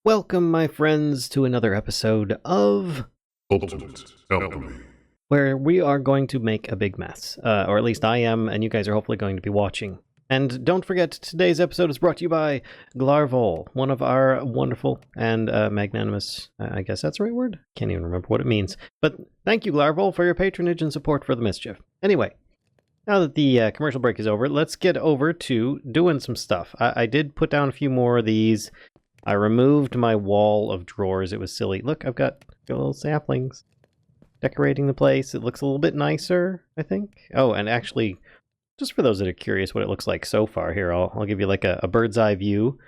Welcome, my friends, to another episode of Ultimate Alchemy. where we are going to make a big mess. Or at least I am, and you guys are hopefully going to be watching. And don't forget, today's episode is brought to you by Glarvol, one of our wonderful and magnanimous, I guess that's the right word? Can't even remember what it means. But thank you, Glarvol, for your patronage and support for the Mischief. Anyway, now that the commercial break is over, let's get over to doing some stuff. I did put down a few more of these. I removed my wall of drawers. It was silly. Look, I've got little saplings decorating the place. It looks a little bit nicer, I think. Oh, and actually, just for those that are curious what it looks like so far, here, I'll give you like a bird's eye view.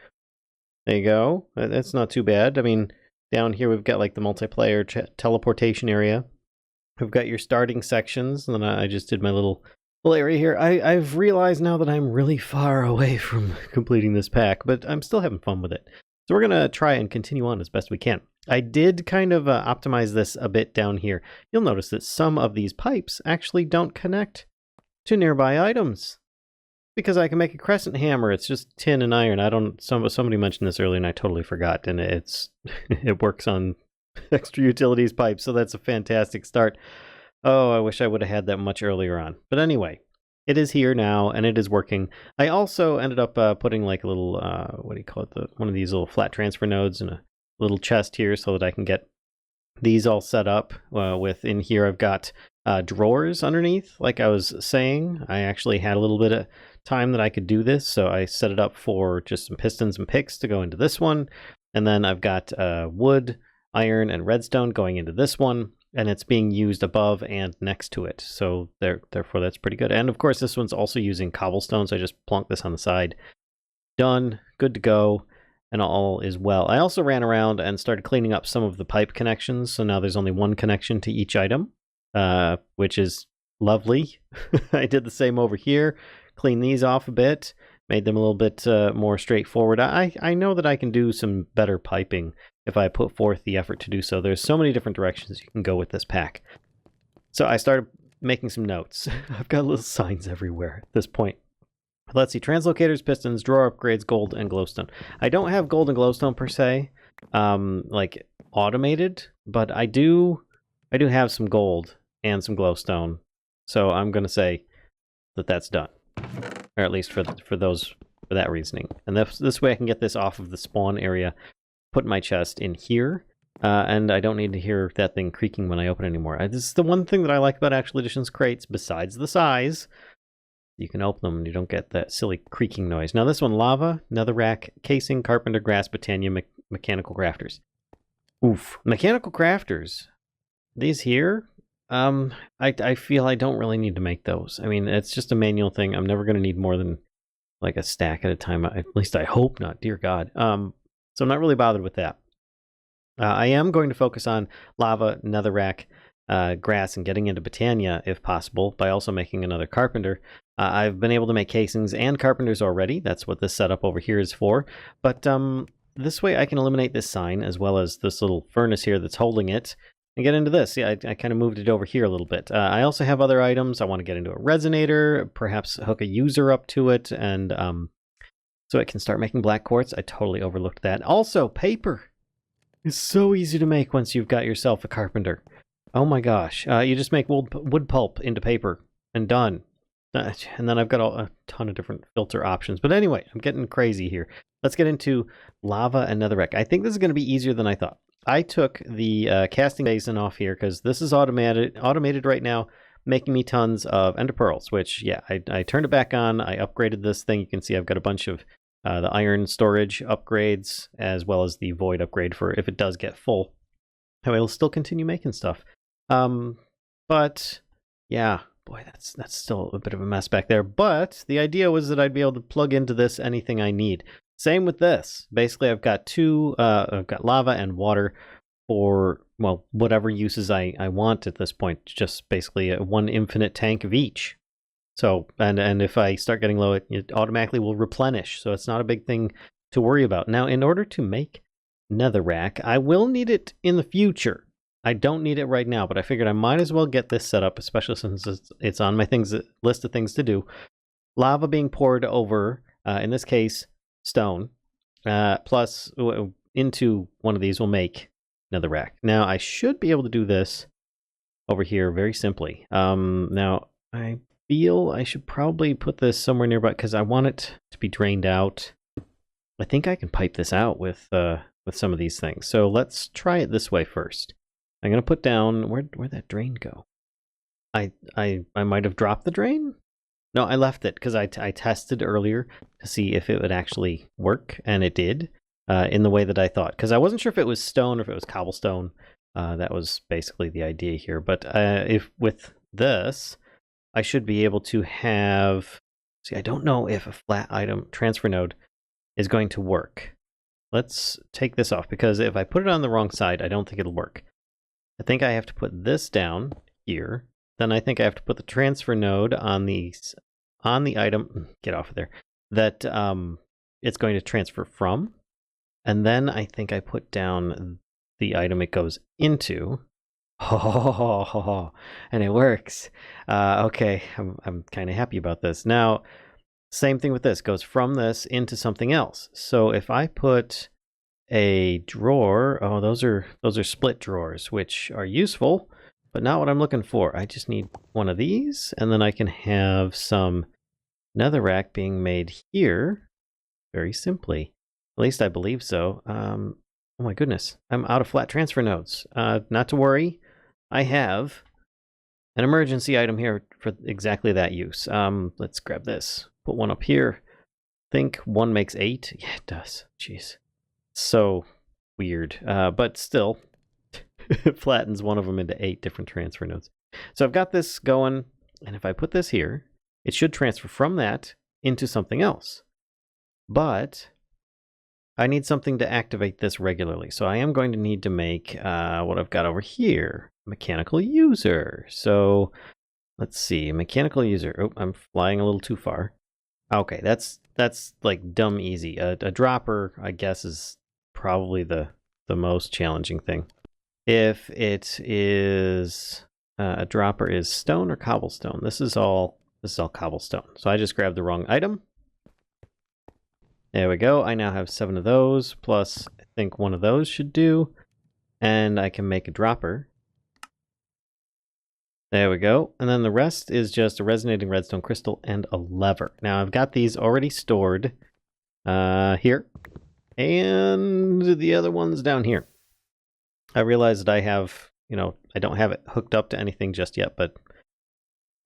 There you go. That's not too bad. I mean, down here we've got like the multiplayer teleportation area. We've got your starting sections, and then I just did my little area here. I've realized now that I'm really far away from completing this pack, but I'm still having fun with it. So we're going to try and continue on as best we can. I did kind of optimize this a bit down here. You'll notice that some of these pipes actually don't connect to nearby items. Because I can make a crescent hammer, it's just tin and iron. Somebody mentioned this earlier and I totally forgot, and it works on extra utilities pipes, so that's a fantastic start. Oh, I wish I would have had that much earlier on. But anyway, it is here now, and it is working. I also ended up putting like a little, what do you call it, one of these little flat transfer nodes in a little chest here so that I can get these all set up. In here I've got drawers underneath, like I was saying. I actually had a little bit of time that I could do this, so I set it up for just some pistons and picks to go into this one. And then I've got wood, iron, and redstone going into this one. And it's being used above and next to it. So therefore that's pretty good. And of course this one's also using cobblestone, so I just plunked this on the side. Done, good to go, and all is well. I also ran around and started cleaning up some of the pipe connections, so now there's only one connection to each item, which is lovely. I did the same over here, cleaned these off a bit, made them a little bit more straightforward. I know that I can do some better piping if I put forth the effort to do so. There's so many different directions you can go with this pack. So I started making some notes. I've got little signs everywhere at this point. Let's see, translocators, pistons, drawer upgrades, gold, and glowstone. I don't have gold and glowstone per se, like automated, but I do have some gold and some glowstone. So I'm going to say that that's done, or at least for that reasoning. And this way I can get this off of the spawn area, put my chest in here, and I don't need to hear that thing creaking when I open it anymore. This is the one thing that I like about Actual Editions crates, besides the size. You can open them and you don't get that silly creaking noise. Now this one, lava, netherrack, casing, carpenter, grass, botania, mechanical crafters. Oof. Mechanical crafters. These here, I feel I don't really need to make those. I mean, it's just a manual thing. I'm never going to need more than like a stack at a time. At least I hope not, dear God. So I'm not really bothered with that. I am going to focus on lava, netherrack, grass, and getting into botania if possible by also making another carpenter. I've been able to make casings and carpenters already. That's what this setup over here is for. But this way I can eliminate this sign as well as this little furnace here that's holding it and get into this. Yeah, I kind of moved it over here a little bit. I also have other items. I want to get into a resonator, perhaps hook a user up to it, and so it can start making black quartz. I totally overlooked that. Also, paper is so easy to make once you've got yourself a carpenter. Oh my gosh. You just make wood pulp into paper and done. And then I've got a ton of different filter options. But anyway, I'm getting crazy here. Let's get into lava and netherrack. I think this is going to be easier than I thought. I took the casting basin off here because this is automated right now, making me tons of ender pearls, which, yeah, I turned it back on. I upgraded this thing. You can see I've got a bunch of the iron storage upgrades as well as the void upgrade for if it does get full. I will still continue making stuff. But yeah, boy, that's still a bit of a mess back there. But the idea was that I'd be able to plug into this anything I need. Same with this. Basically, I've got I've got lava and water for, well, whatever uses I want at this point. Just basically one infinite tank of each. So, and if I start getting low, it automatically will replenish. So it's not a big thing to worry about. Now, in order to make netherrack, I will need it in the future. I don't need it right now, but I figured I might as well get this set up, especially since it's on my list of things to do. Lava being poured over, in this case, stone, plus into one of these will make Netherrack. Now, I should be able to do this over here very simply. Now, I feel I should probably put this somewhere nearby because I want it to be drained out. I think I can pipe this out with some of these things. So let's try it this way first. I'm going to put down... Where'd that drain go? I might have dropped the drain? No, I left it because I tested earlier to see if it would actually work, and it did in the way that I thought. Because I wasn't sure if it was stone or if it was cobblestone. That was basically the idea here. But if with this, I should be able to have... See, I don't know if a flat item transfer node is going to work. Let's take this off, because if I put it on the wrong side, I don't think it'll work. I think I have to put this down here. Then I think I have to put the transfer node on the item, get off of there, that it's going to transfer from. And then I think I put down the item it goes into. Oh, and it works. Okay, I'm kind of happy about this. Now, same thing with this, goes from this into something else. So if I put a drawer, oh, those are split drawers, which are useful, but not what I'm looking for. I just need one of these, and then I can have some Netherrack being made here very simply. At least I believe so. Oh my goodness, I'm out of flat transfer nodes. Not to worry, I have an emergency item here for exactly that use. Let's grab this. Put one up here. Think 1 makes 8. Yeah, it does. Jeez. So weird. But still, it flattens one of them into 8 different transfer nodes. So I've got this going, and if I put this here, it should transfer from that into something else. But I need something to activate this regularly. So I am going to need to make what I've got over here, mechanical user. So let's see, mechanical user. Oh, I'm flying a little too far. Okay, that's like dumb easy. A dropper, I guess, is probably the most challenging thing. If it is a dropper is stone or cobblestone. This is all cobblestone. So I just grabbed the wrong item. There we go. I now have 7 of those, plus I think 1 of those should do. And I can make a dropper. There we go. And then the rest is just a resonating redstone crystal and a lever. Now I've got these already stored here. And the other one's down here. I realize that I have, I don't have it hooked up to anything just yet, but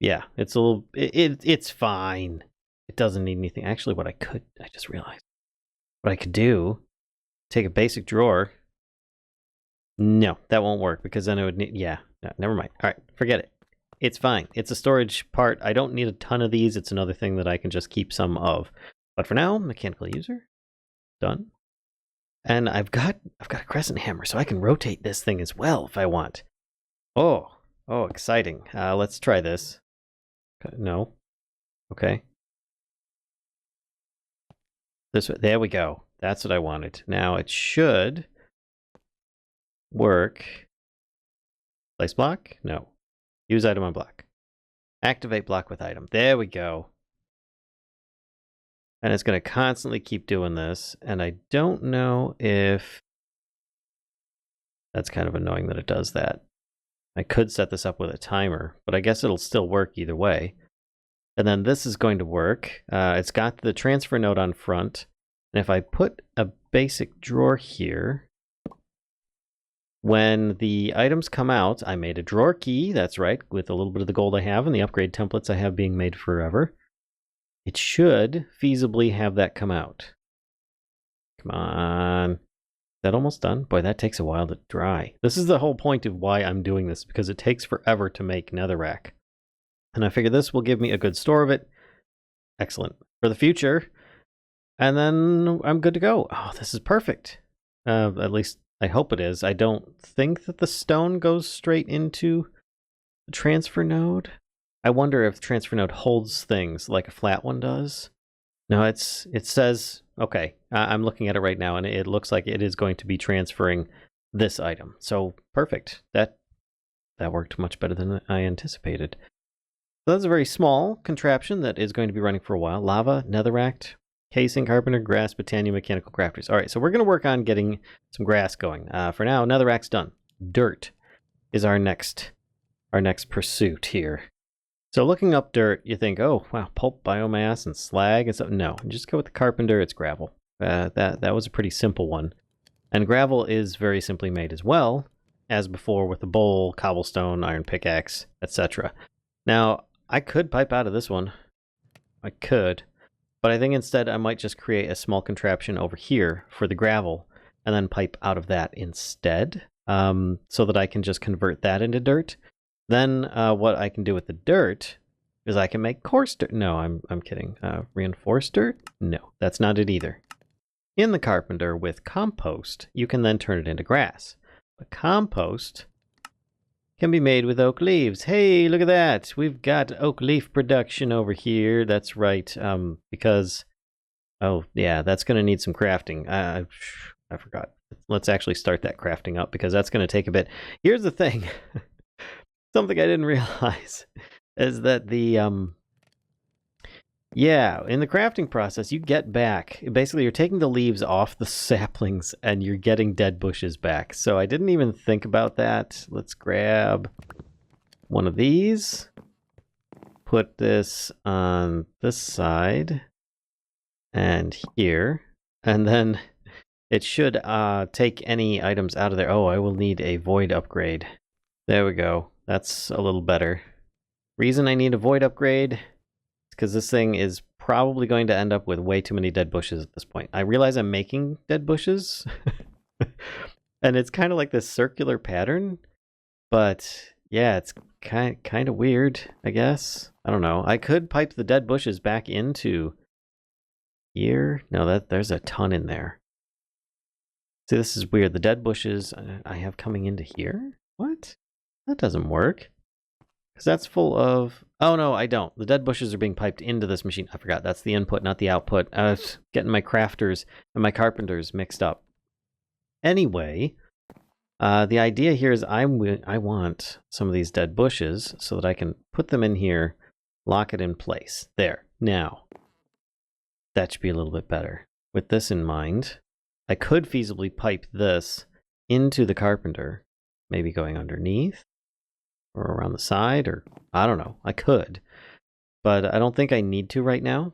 yeah, it's a little, it's fine. It doesn't need anything. Actually, I just realized, what I could do, take a basic drawer. No, that won't work, because then it would need, no, never mind. All right, forget it. It's fine. It's a storage part. I don't need a ton of these. It's another thing that I can just keep some of. But for now, mechanical user, done. And I've got a crescent hammer, so I can rotate this thing as well if I want. Oh, exciting. Let's try this. No. Okay. This way. There we go. That's what I wanted. Now it should work. Place block? No. Use item on block. Activate block with item. There we go. And it's going to constantly keep doing this. And I don't know if... That's kind of annoying that it does that. I could set this up with a timer, but I guess it'll still work either way. And then this is going to work. It's got the transfer node on front. And if I put a basic drawer here, when the items come out, I made a drawer key, that's right, with a little bit of the gold I have and the upgrade templates I have being made forever. It should feasibly have that come out. Come on. Is that almost done? Boy, that takes a while to dry. This is the whole point of why I'm doing this, because it takes forever to make Netherrack. And I figure this will give me a good store of it. Excellent. For the future. And then I'm good to go. Oh, this is perfect. At least I hope it is. I don't think that the stone goes straight into the transfer node. I wonder if transfer node holds things like a flat one does. No, it says, okay, I'm looking at it right now, and it looks like it is going to be transferring this item. So perfect. That worked much better than I anticipated. So that's a very small contraption that is going to be running for a while. Lava, netherrack, Casing, carpenter, grass, botania, mechanical crafters. All right, so we're going to work on getting some grass going. For now, netherrack's done. Dirt is our next pursuit here. So looking up dirt, you think, oh, wow, pulp, biomass, and slag and stuff. No, just go with the carpenter. It's gravel. That was a pretty simple one. And gravel is very simply made as well, as before with the bowl, cobblestone, iron pickaxe, etc. Now, I could pipe out of this one. I could. But I think instead I might just create a small contraption over here for the gravel and then pipe out of that instead, so that I can just convert that into dirt. Then what I can do with the dirt is I can make coarse dirt. No, I'm kidding. Reinforced dirt? No, that's not it either. In the carpenter with compost, you can then turn it into grass. But compost can be made with oak leaves. Hey, look at that. We've got oak leaf production over here. That's right. Because, oh, yeah, that's going to need some crafting. I forgot. Let's actually start that crafting up because that's going to take a bit. Here's the thing. Something I didn't realize is that yeah, in the crafting process, you get back. Basically, you're taking the leaves off the saplings and you're getting dead bushes back. So I didn't even think about that. Let's grab one of these. Put this on this side and here. And then it should take any items out of there. Oh, I will need a void upgrade. There we go. That's a little better. Reason I need a void upgrade because this thing is probably going to end up with way too many dead bushes at this point. I realize I'm making dead bushes, and it's kind of like this circular pattern, but yeah, it's kind of weird, I guess. I don't know. I could pipe the dead bushes back into here. No, there's a ton in there. See, this is weird. The dead bushes I have coming into here? What? That doesn't work. Because that's full of... Oh, no, I don't. The dead bushes are being piped into this machine. I forgot. That's the input, not the output. I was getting my crafters and my carpenters mixed up. Anyway, the idea here is I want some of these dead bushes so that I can put them in here, lock it in place. There. Now, that should be a little bit better. With this in mind, I could feasibly pipe this into the carpenter, maybe going underneath. Or around the side, or I don't know. I could, but I don't think I need to right now.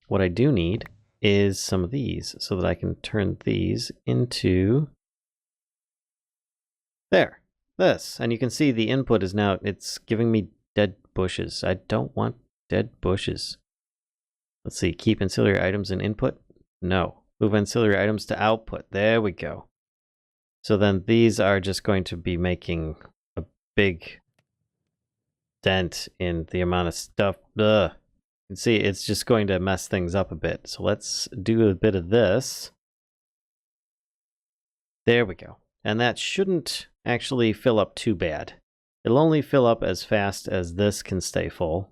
What I do need is some of these so that I can turn these into there, this. And you can see the input is now, it's giving me dead bushes. I don't want dead bushes. Let's see, keep ancillary items in input. No, move ancillary items to output. There we go. So then these are just going to be making a big dent in the amount of stuff. Ugh. You can see it's just going to mess things up a bit. So let's do a bit of this. There we go. And that shouldn't actually fill up too bad. It'll only fill up as fast as this can stay full.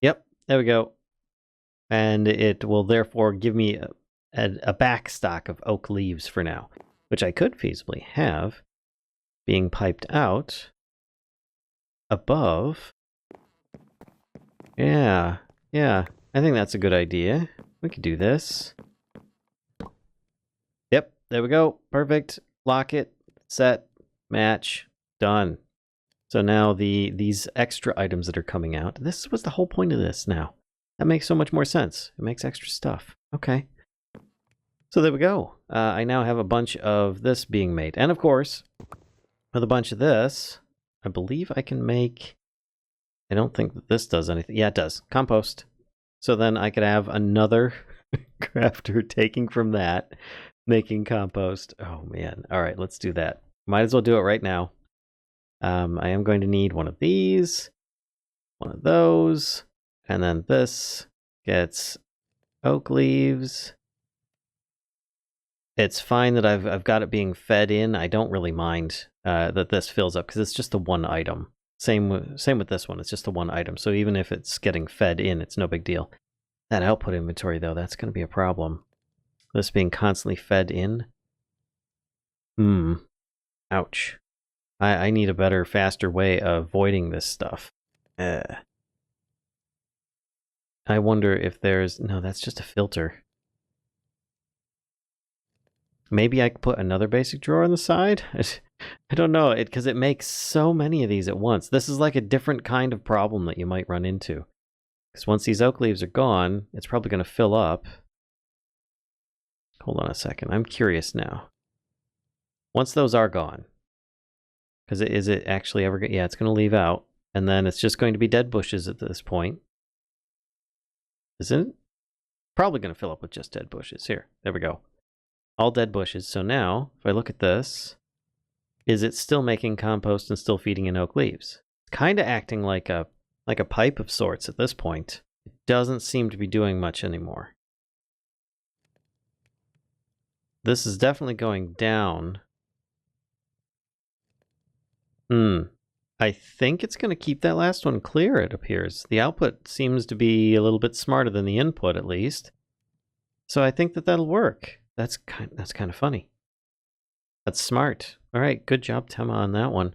Yep, there we go. And it will therefore give me a backstock of oak leaves for now, which I could feasibly have being piped out above. Yeah, I think that's a good idea. We could do this. Yep, there we go. Perfect. Lock it, set, match, done. So now these extra items that are coming out, this was the whole point of this now. That makes so much more sense. It makes extra stuff. Okay. So there we go. I now have a bunch of this being made. And of course, with a bunch of this, I believe I can make... I don't think that this does anything. Yeah, it does. Compost. So then I could have another crafter taking from that, making compost. Oh, man. All right, let's do that. Might as well do it right now. I am going to need one of these, one of those, and then this gets oak leaves. It's fine that I've got it being fed in. I don't really mind that this fills up because it's just the one item. Same with this one. It's just the one item. So even if it's getting fed in, it's no big deal. That output inventory, though, that's going to be a problem. This being constantly fed in. Ouch. I need a better, faster way of voiding this stuff. I wonder if there's... No, that's just a filter. Maybe I could put another basic drawer on the side? I don't know, because it makes so many of these at once. This is like a different kind of problem that you might run into. Because once these oak leaves are gone, it's probably going to fill up. Hold on a second. I'm curious now. Once those are gone, because is it actually ever... Yeah, it's going to leave out. And then it's just going to be dead bushes at this point. Isn't it? Probably going to fill up with just dead bushes. Here, there we go. All dead bushes. So now, if I look at this, is it still making compost and still feeding in oak leaves? It's kind of acting like a pipe of sorts at this point. It doesn't seem to be doing much anymore. This is definitely going down. I think it's going to keep that last one clear, it appears. The output seems to be a little bit smarter than the input, at least. So I think that that'll work. That's kind of funny. That's smart. All right, good job, Tema, on that one.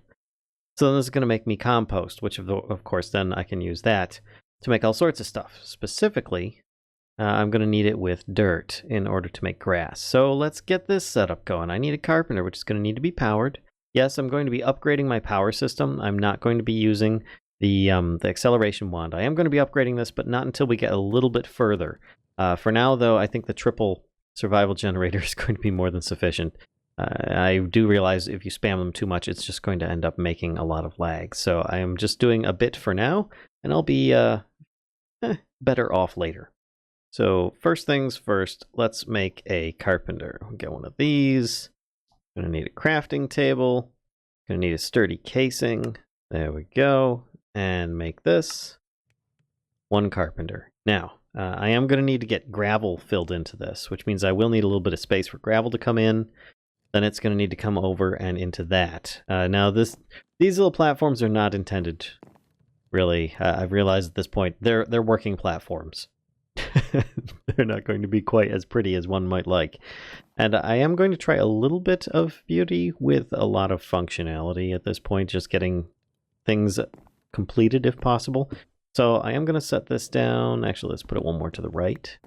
So then this is going to make me compost, which of course then I can use that to make all sorts of stuff. Specifically, I'm going to need it with dirt in order to make grass. So let's get this setup going. I need a carpenter, which is going to need to be powered. Yes, I'm going to be upgrading my power system. I'm not going to be using the acceleration wand. I am going to be upgrading this, but not until we get a little bit further. For now, though, I think the triple survival generator is going to be more than sufficient. I do realize if you spam them too much, it's just going to end up making a lot of lag. So I am just doing a bit for now, and I'll be better off later. So first things first, let's make a carpenter. We'll get one of these. Gonna need a crafting table. Gonna need a sturdy casing. There we go. And make this one carpenter. Now, I am gonna need to get gravel filled into this, which means I will need a little bit of space for gravel to come in. Then it's gonna need to come over and into that. Now, these little platforms are not intended, really. I've realized at this point they're working platforms. They're not going to be quite as pretty as one might like. And I am going to try a little bit of beauty with a lot of functionality at this point, just getting things completed if possible. So I am going to set this down. Actually, let's put it one more to the right.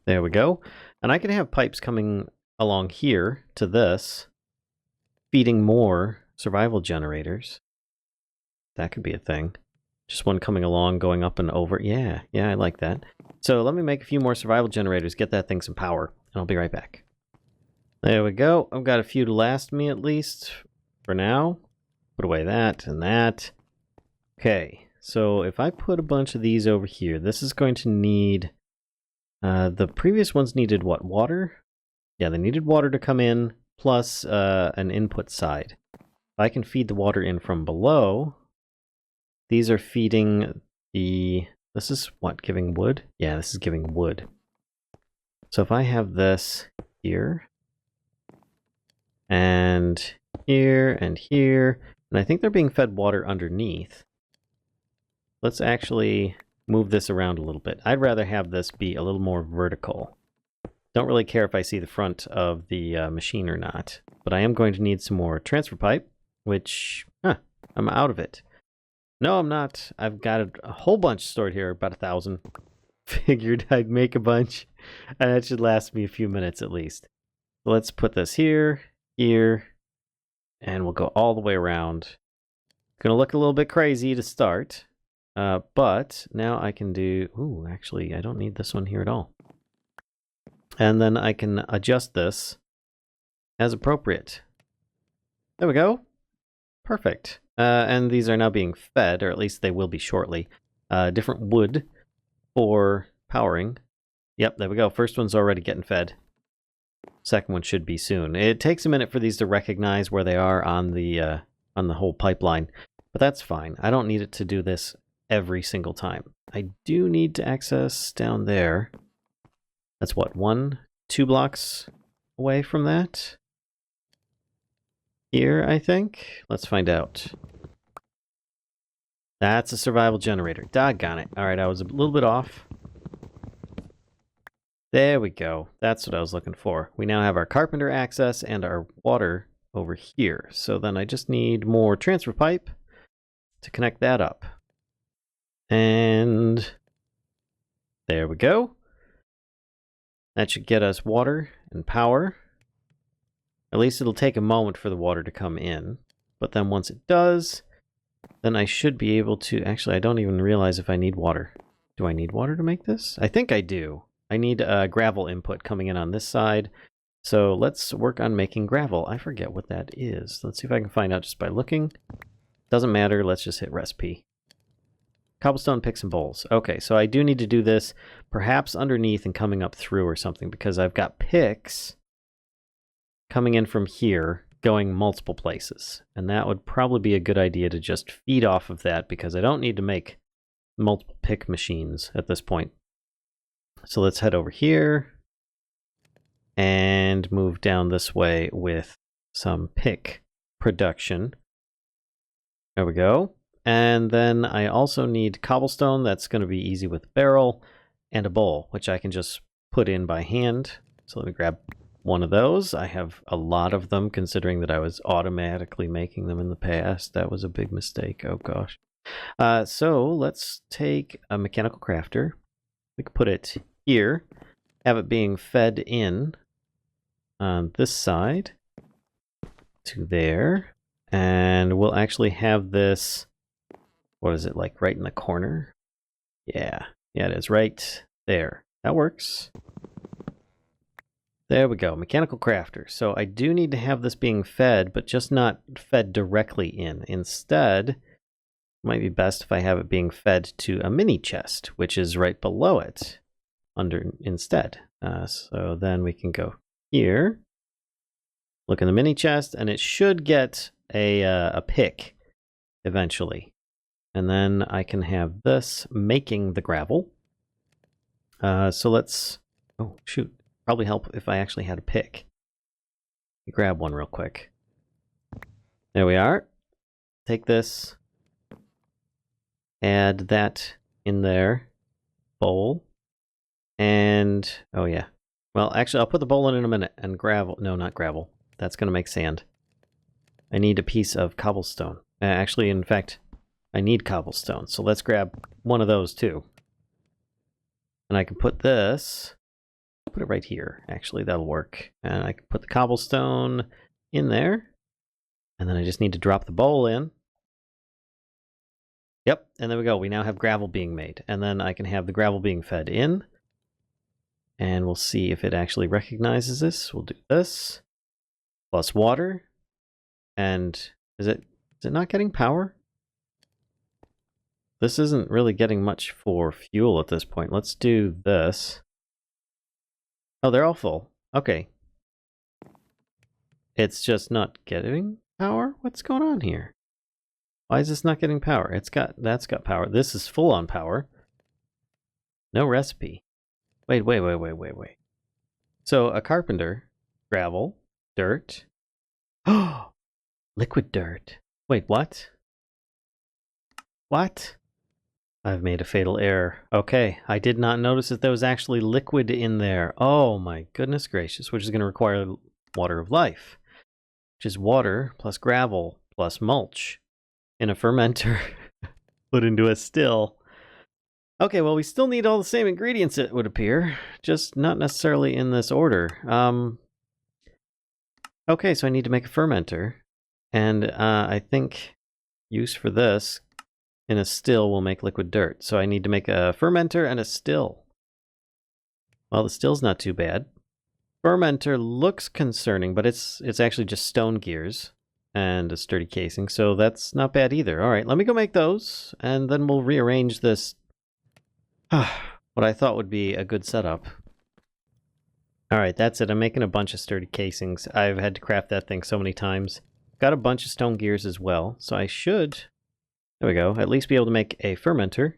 There we go. And I can have pipes coming along here to this, feeding more survival generators. That could be a thing. Just one coming along, going up and over. Yeah, I like that. So let me make a few more survival generators, get that thing some power, and I'll be right back. There we go. I've got a few to last me at least for now. Put away that and that. Okay, so if I put a bunch of these over here, this is going to need... the previous ones needed what? Water? Yeah, they needed water to come in, plus an input side. If I can feed the water in from below... These are feeding the... This is what, giving wood? Yeah, this is giving wood. So if I have this here, and here, and here, and I think they're being fed water underneath. Let's actually move this around a little bit. I'd rather have this be a little more vertical. Don't really care if I see the front of the machine or not, but I am going to need some more transfer pipe, which, I'm out of it. No, I'm not. I've got a whole bunch stored here, about 1,000. Figured I'd make a bunch, and it should last me a few minutes at least. So let's put this here, here, and we'll go all the way around. Gonna look a little bit crazy to start, but now I can do... Ooh, actually, I don't need this one here at all. And then I can adjust this as appropriate. There we go. Perfect. And these are now being fed, or at least they will be shortly. Different wood for powering. Yep, there we go. First one's already getting fed. Second one should be soon. It takes a minute for these to recognize where they are on the whole pipeline, but that's fine. I don't need it to do this every single time. I do need to access down there. That's what, 2 blocks away from that? Here, I think? Let's find out. That's a survival generator. Doggone it. Alright, I was a little bit off. There we go. That's what I was looking for. We now have our carpenter access and our water over here. So then I just need more transfer pipe to connect that up. And there we go. That should get us water and power. At least it'll take a moment for the water to come in. But then once it does, then I should be able to... Actually, I don't even realize if I need water. Do I need water to make this? I think I do. I need gravel input coming in on this side. So let's work on making gravel. I forget what that is. Let's see if I can find out just by looking. Doesn't matter. Let's just hit recipe. Cobblestone picks and bowls. Okay, so I do need to do this perhaps underneath and coming up through or something, because I've got picks coming in from here going multiple places. And that would probably be a good idea to just feed off of that, because I don't need to make multiple pick machines at this point. So let's head over here and move down this way with some pick production. There we go. And then I also need cobblestone. That's going to be easy with a barrel, and a bowl, which I can just put in by hand. So let me grab one of those. I have a lot of them, considering that I was automatically making them in the past. That was a big mistake. Oh gosh. So let's take a mechanical crafter. We can put it here, have it being fed in on this side to there, and we'll actually have this, what is it, like right in the corner? Yeah, it is right there. That works. There we go, mechanical crafter. So I do need to have this being fed, but just not fed directly in. Instead, it might be best if I have it being fed to a mini chest, which is right below it instead. So then we can go here, look in the mini chest, and it should get a pick eventually. And then I can have this making the gravel. So let's... Oh, shoot. Probably help if I actually had a pick. Grab one real quick. There we are. Take this. Add that in there. Bowl. And... Oh, yeah. Well, actually, I'll put the bowl in a minute. And gravel... No, not gravel. That's going to make sand. I need a piece of cobblestone. Actually, in fact... I need cobblestone, so let's grab one of those too. And I can put this, put it right here, actually, that'll work. And I can put the cobblestone in there, and then I just need to drop the bowl in. Yep, and there we go, we now have gravel being made. And then I can have the gravel being fed in, and we'll see if it actually recognizes this. We'll do this, plus water, and is it not getting power? This isn't really getting much for fuel at this point. Let's do this. Oh, they're all full. Okay. It's just not getting power? What's going on here? Why is this not getting power? That's got power. This is full on power. No recipe. Wait. So a carpenter, gravel, dirt. Oh, liquid dirt. Wait, what? What? I've made a fatal error. Okay, I did not notice that there was actually liquid in there. Oh my goodness gracious, which is going to require water of life, which is water plus gravel plus mulch in a fermenter put into a still. Okay, well, we still need all the same ingredients, it would appear, just not necessarily in this order. Okay, so I need to make a fermenter, and I think use for this in a still will make liquid dirt. So I need to make a fermenter and a still. Well, the still's not too bad. Fermenter looks concerning, but it's actually just stone gears and a sturdy casing, so that's not bad either. All right, let me go make those, and then we'll rearrange this. What I thought would be a good setup. All right, that's it. I'm making a bunch of sturdy casings. I've had to craft that thing so many times. Got a bunch of stone gears as well, so I should... There we go. At least be able to make a fermenter.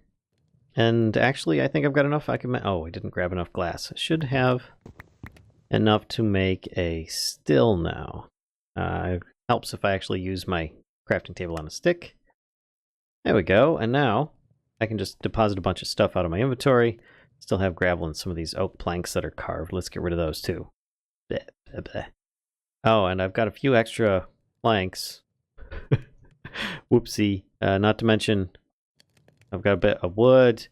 And actually, I think I've got enough. I can... Oh, I didn't grab enough glass. I should have enough to make a still now. It helps if I actually use my crafting table on a stick. There we go. And now I can just deposit a bunch of stuff out of my inventory. Still have gravel and some of these oak planks that are carved. Let's get rid of those too. Bleh, bleh, bleh. Oh, and I've got a few extra planks. Whoopsie. Not to mention I've got a bit of wood.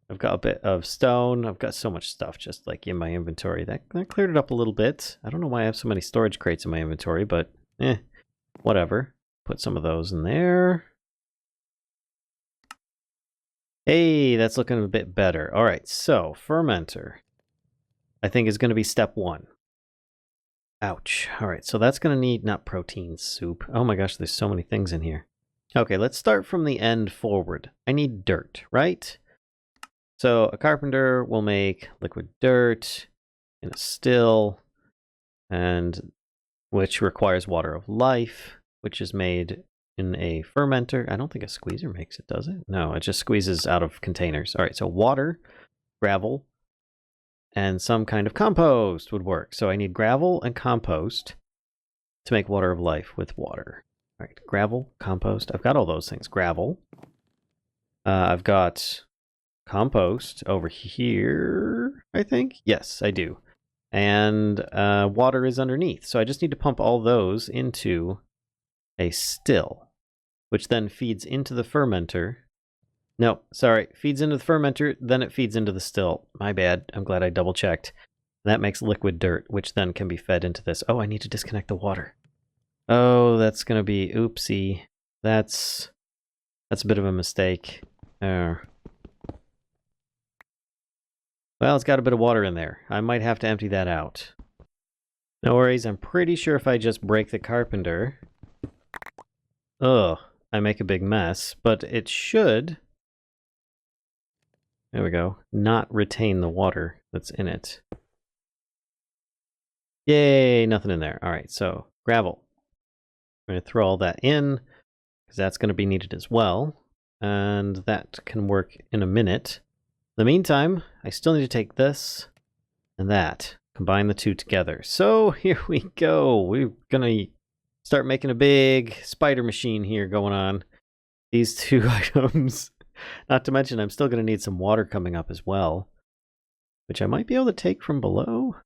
I've got a bit of stone. I've got so much stuff just like in my inventory. That cleared it up a little bit. I don't know why I have so many storage crates in my inventory, but whatever. Put some of those in there. Hey, that's looking a bit better. All right, so Fermenter, I think, is going to be step 1. Ouch. All right, so that's going to need, not protein soup. Oh my gosh, there's so many things in here. Okay, let's start from the end forward. I need dirt, right? So a carpenter will make liquid dirt in a still, and which requires water of life, which is made in a fermenter. I don't think a squeezer makes it, does it? No, it just squeezes out of containers. All right, so water, gravel, and some kind of compost would work. So I need gravel and compost to make water of life with water. All right, gravel, compost. I've got all those things. Gravel. I've got compost over here, I think. Yes, I do. And water is underneath. So I just need to pump all those into a still, which then feeds into the fermenter. No, sorry, feeds into the fermenter, then it feeds into the still. My bad. I'm glad I double checked. That makes liquid dirt, which then can be fed into this. Oh, I need to disconnect the water. Oh, that's going to be oopsie. That's a bit of a mistake. Well, it's got a bit of water in there. I might have to empty that out. No worries, I'm pretty sure if I just break the carpenter... Ugh, I make a big mess, but it should... There we go. Not retain the water that's in it. Yay, nothing in there. Alright, so gravel. I'm going to throw all that in, because that's going to be needed as well. And that can work in a minute. In the meantime, I still need to take this and that. Combine the two together. So here we go. We're going to start making a big spider machine here going on. These two items. Not to mention, I'm still going to need some water coming up as well, which I might be able to take from below.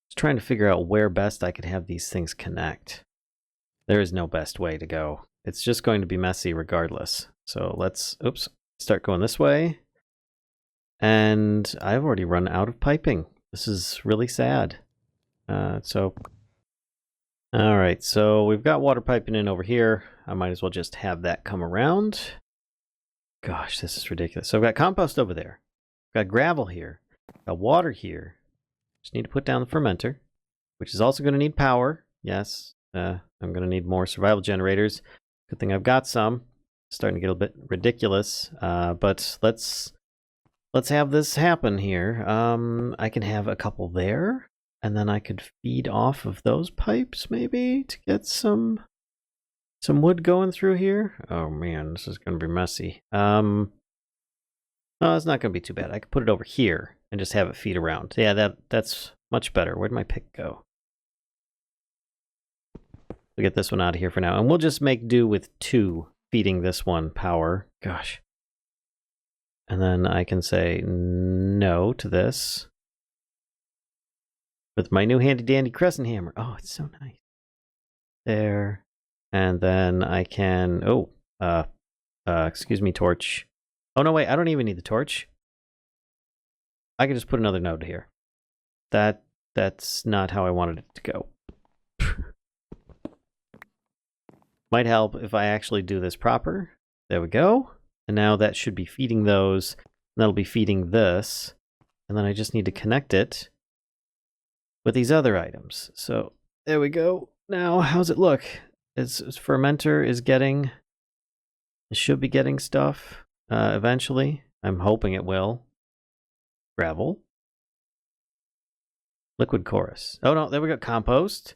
Just trying to figure out where best I could have these things connect. There is no best way to go. It's just going to be messy regardless. So let's, start going this way. And I've already run out of piping. This is really sad. Alright, so we've got water piping in over here. I might as well just have that come around. Gosh, this is ridiculous. So I've got compost over there. I've got gravel here. I've got water here. Just need to put down the fermenter, which is also going to need power. Yes, I'm going to need more survival generators. Good thing I've got some. Starting to get a bit ridiculous, but let's have this happen here. I can have a couple there, and then I could feed off of those pipes maybe to get some wood going through here. Oh man, this is going to be messy. No, it's not going to be too bad. I could put it over here and just have it feed around. Yeah, that's much better. Where'd my pick go? We'll get this one out of here for now, and we'll just make do with 2 feeding this one power. Gosh. And then I can say no to this with my new handy dandy crescent hammer. Oh, it's so nice. There. And then I can, excuse me, torch. Oh no, wait, I don't even need the torch. I can just put another node here. That's not how I wanted it to go. Might help if I actually do this proper. There we go. And now that should be feeding those. And that'll be feeding this. And then I just need to connect it with these other items. So there we go. Now, how's it look? Its fermenter is getting... It should be getting stuff eventually. I'm hoping it will. Gravel. Liquid chorus. Oh no, there we go. Compost.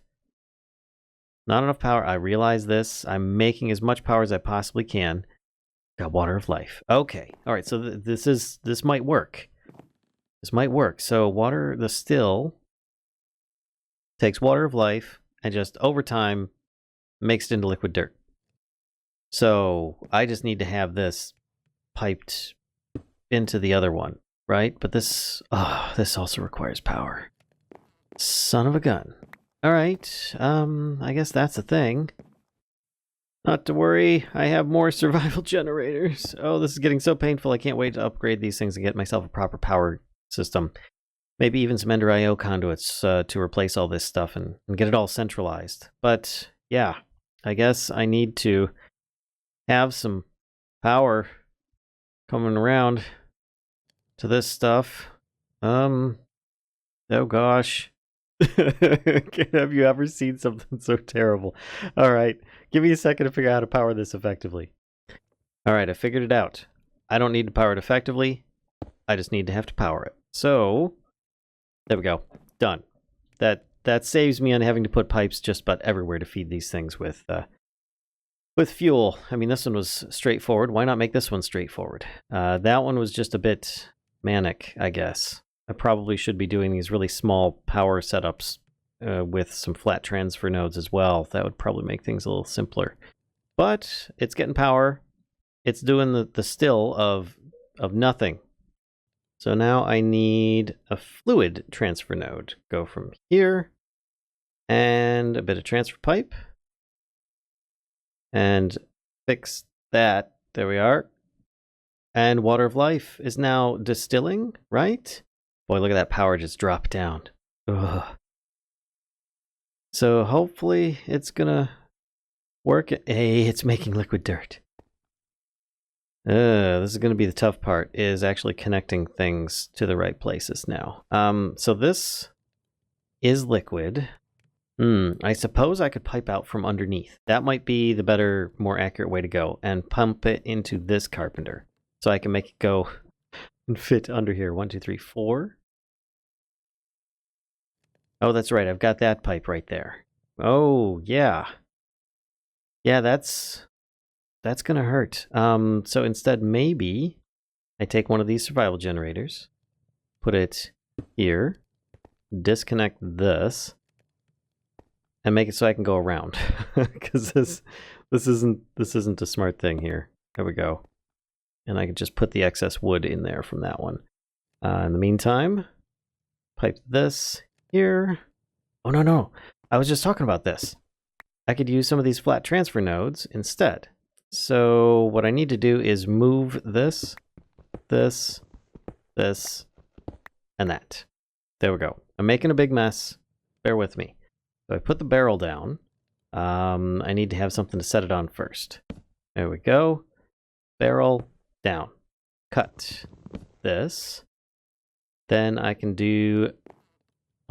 Not enough power. I realize this. I'm making as much power as I possibly can. Got water of life. Okay. All right. So this might work. This might work. So water, the still takes water of life and just over time makes it into liquid dirt. So I just need to have this piped into the other one, right? But this also requires power. Son of a gun. All right, I guess that's a thing. Not to worry, I have more survival generators. Oh, this is getting so painful. I can't wait to upgrade these things and get myself a proper power system. Maybe even some Ender IO conduits to replace all this stuff and get it all centralized. But yeah, I guess I need to have some power coming around to this stuff. Oh gosh. Have you ever seen something so terrible? All right, give me a second to figure out how to power this effectively. All right, I figured it out. I don't need to power it effectively. I just need to have to power it. So, there we go. Done. That saves me on having to put pipes just about everywhere to feed these things with fuel. I mean, this one was straightforward. Why not make this one straightforward? That one was just a bit manic, I guess. I probably should be doing these really small power setups with some flat transfer nodes as well. That would probably make things a little simpler. But it's getting power. It's doing the still of nothing. So now I need a fluid transfer node. Go from here and a bit of transfer pipe. And fix that. There we are. And water of life is now distilling, right? Boy, look at that power just drop down. Ugh. So hopefully it's gonna work. Hey, it's making liquid dirt. This is gonna be the tough part, is actually connecting things to the right places now. So this is liquid. I suppose I could pipe out from underneath. That might be the better, more accurate way to go, and pump it into this carpenter. So I can make it go and fit under here. 1, 2, 3, 4. Oh, that's right. I've got that pipe right there. Oh, yeah. Yeah, that's gonna hurt. So instead, maybe I take one of these survival generators, put it here, disconnect this, and make it so I can go around. Because this isn't a smart thing here. There we go. And I can just put the excess wood in there from that one. In the meantime, pipe this here. Oh, no. I was just talking about this. I could use some of these flat transfer nodes instead. So what I need to do is move this, this, and that. There we go. I'm making a big mess. Bear with me. So I put the barrel down. I need to have something to set it on first. There we go. Barrel down. Cut this. Then I can do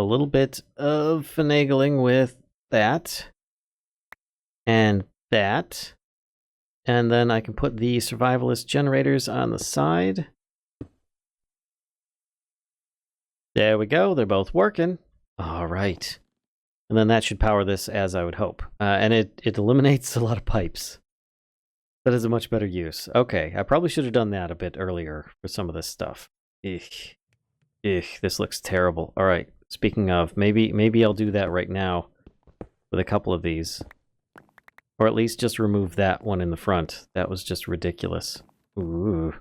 a little bit of finagling with that. And that. And then I can put the survivalist generators on the side. There we go. They're both working. All right. And then that should power this as I would hope. And it eliminates a lot of pipes. That is a much better use. Okay, I probably should have done that a bit earlier for some of this stuff. This looks terrible. All right, speaking of, maybe I'll do that right now with a couple of these. Or at least just remove that one in the front. That was just ridiculous. Ooh.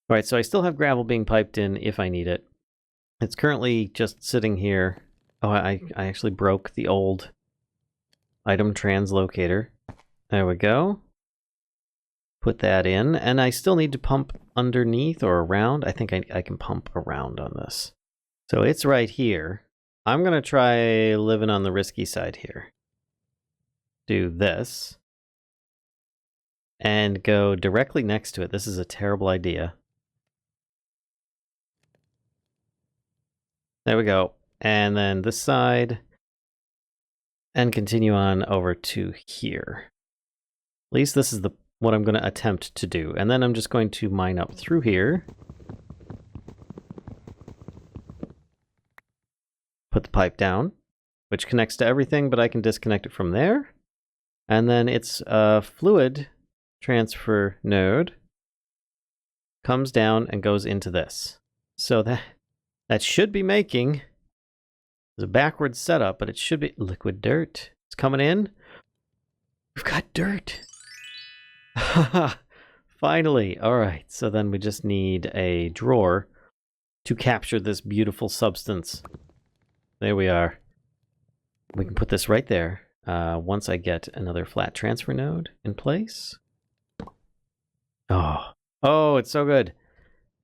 All right, so I still have gravel being piped in if I need it. It's currently just sitting here. Oh, I actually broke the old item translocator. There we go. Put that in, and I still need to pump underneath or around. I think I can pump around on this. So it's right here. I'm going to try living on the risky side here. Do this. And go directly next to it. This is a terrible idea. There we go. And then this side. And continue on over to here. At least this is what I'm going to attempt to do. And then I'm just going to mine up through here. Put the pipe down, which connects to everything, but I can disconnect it from there. And then it's a fluid transfer node. Comes down and goes into this. So that should be making... It's a backwards setup, but it should be liquid dirt. It's coming in. We've got dirt. Finally. All right. So then we just need a drawer to capture this beautiful substance. There we are. We can put this right there. once I get another flat transfer node in place. Oh, it's so good.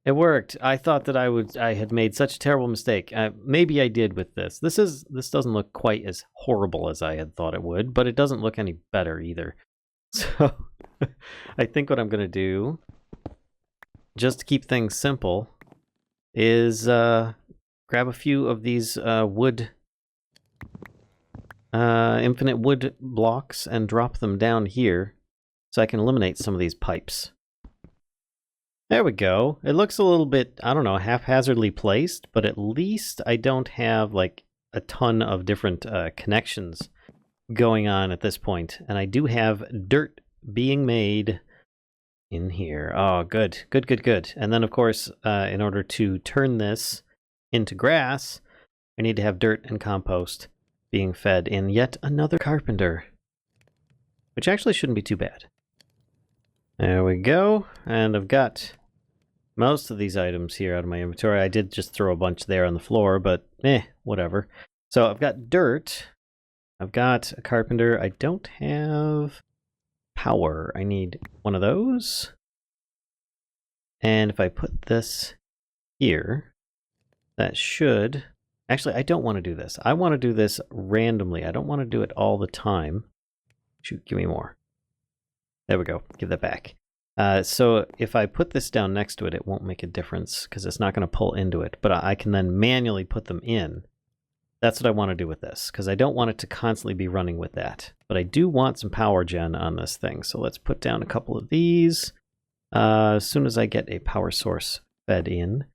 It worked. I thought that I had made such a terrible mistake. Maybe I did with this. This doesn't look quite as horrible as I had thought it would, but it doesn't look any better either. So I think what I'm going to do, just to keep things simple, is grab a few of these infinite wood blocks and drop them down here so I can eliminate some of these pipes. There we go. It looks a little bit, I don't know, haphazardly placed, but at least I don't have like a ton of different connections going on at this point. And I do have dirt being made in here. Oh, good. Good, good, good. And then, of course, in order to turn this into grass, I need to have dirt and compost being fed in yet another carpenter, which actually shouldn't be too bad. There we go, and I've got most of these items here out of my inventory. I did just throw a bunch there on the floor, but whatever. So I've got dirt, I've got a carpenter, I don't have power. I need one of those. And if I put this here, that should... Actually, I don't want to do this. I want to do this randomly. I don't want to do it all the time. Shoot, give me more. There we go. Give that back. So if I put this down next to it, it won't make a difference because it's not going to pull into it. But I can then manually put them in. That's what I want to do with this because I don't want it to constantly be running with that. But I do want some power gen on this thing. So let's put down a couple of these. As soon as I get a power source fed in,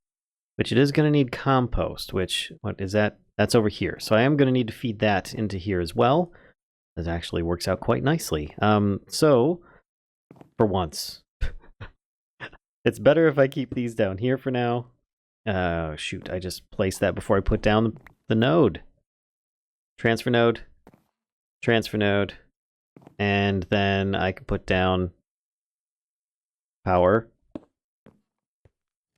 which it is going to need compost, which, what is that? That's over here. So I am going to need to feed that into here as well. That actually works out quite nicely. So... For once. It's better if I keep these down here for now. Shoot, I just placed that before I put down the node. Transfer node. Transfer node. And then I can put down power.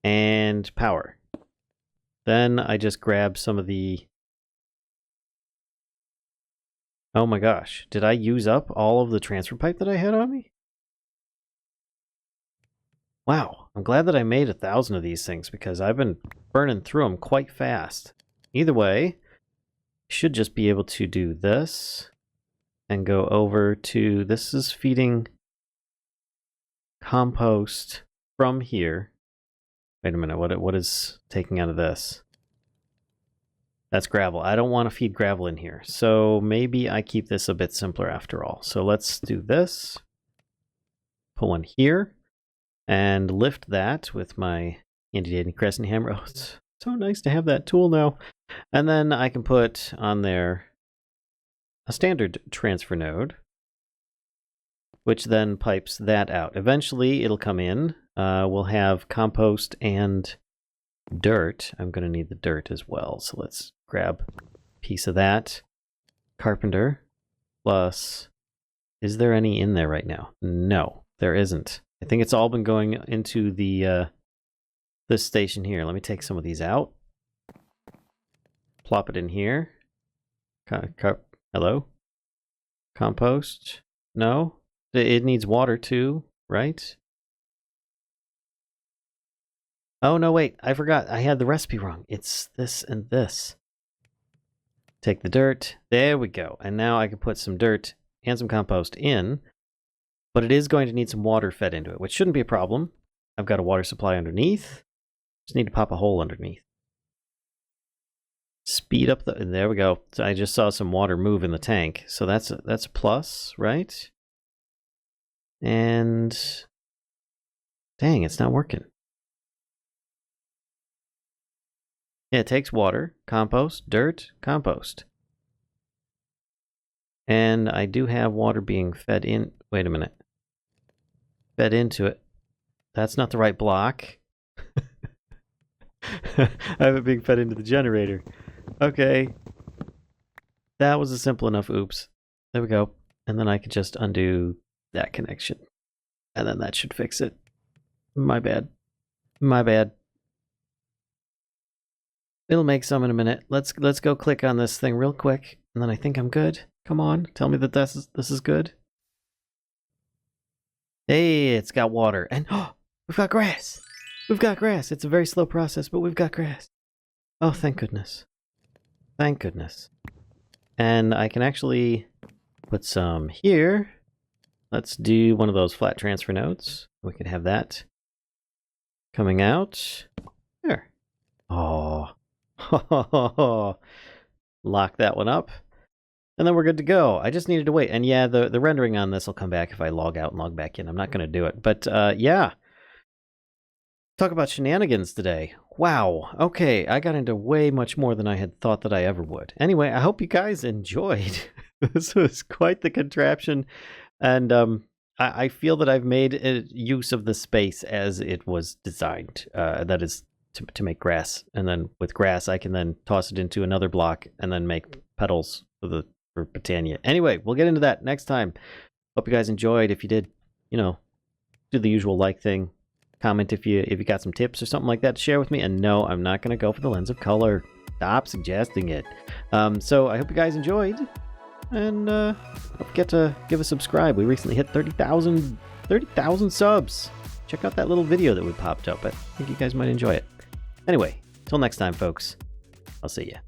And power. Then I just grab some of the... Oh my gosh, did I use up all of the transfer pipe that I had on me? Wow, I'm glad that I made 1,000 of these things because I've been burning through them quite fast. Either way, I should just be able to do this and go over to, this is feeding compost from here. Wait a minute, what is taking out of this? That's gravel. I don't want to feed gravel in here. So maybe I keep this a bit simpler after all. So let's do this. Put one here. And lift that with my handy-dandy crescent hammer. Oh, it's so nice to have that tool now. And then I can put on there a standard transfer node, which then pipes that out. Eventually, it'll come in. We'll have compost and dirt. I'm going to need the dirt as well. So let's grab a piece of that. Carpenter plus... Is there any in there right now? No, there isn't. I think it's all been going into the this station here. Let me take some of these out. Plop it in here. Hello? Compost? No? It needs water too, right? Oh, no, wait. I forgot. I had the recipe wrong. It's this and this. Take the dirt. There we go. And now I can put some dirt and some compost in. But it is going to need some water fed into it, which shouldn't be a problem. I've got a water supply underneath. Just need to pop a hole underneath. Speed up the... There we go. So I just saw some water move in the tank. So that's a plus, right? And... Dang, it's not working. Yeah, it takes water, compost, dirt, compost. And I do have water being fed in... Wait a minute. Fed into it. That's not the right block. I have it being fed into the generator. Okay. That was a simple enough oops. There we go. And then I could just undo that connection. And then that should fix it. My bad. My bad. It'll make some in a minute. Let's go click on this thing real quick. And then I think I'm good. Come on, tell me that this is good. Hey, it's got water. And oh, we've got grass. We've got grass. It's a very slow process, but we've got grass. Oh, thank goodness. Thank goodness. And I can actually put some here. Let's do one of those flat transfer nodes. We can have that coming out. There. Oh. Lock that one up. And then we're good to go. I just needed to wait. And yeah, the rendering on this will come back if I log out and log back in. I'm not going to do it. But yeah. Talk about shenanigans today. Wow. Okay, I got into way much more than I had thought that I ever would. Anyway, I hope you guys enjoyed. This was quite the contraption. And I feel that I've made use of the space as it was designed. That is to make grass. And then with grass, I can then toss it into another block and then make petals for Britannia. Anyway, we'll get into that next time. Hope you guys enjoyed. If you did, you know, do the usual like thing. Comment if you got some tips or something like that to share with me. And no, I'm not going to go for the lens of color. Stop suggesting it. So I hope you guys enjoyed. And don't forget to give a subscribe. We recently hit 30,000 subs. Check out that little video that we popped up. I think you guys might enjoy it. Anyway, till next time, folks. I'll see ya.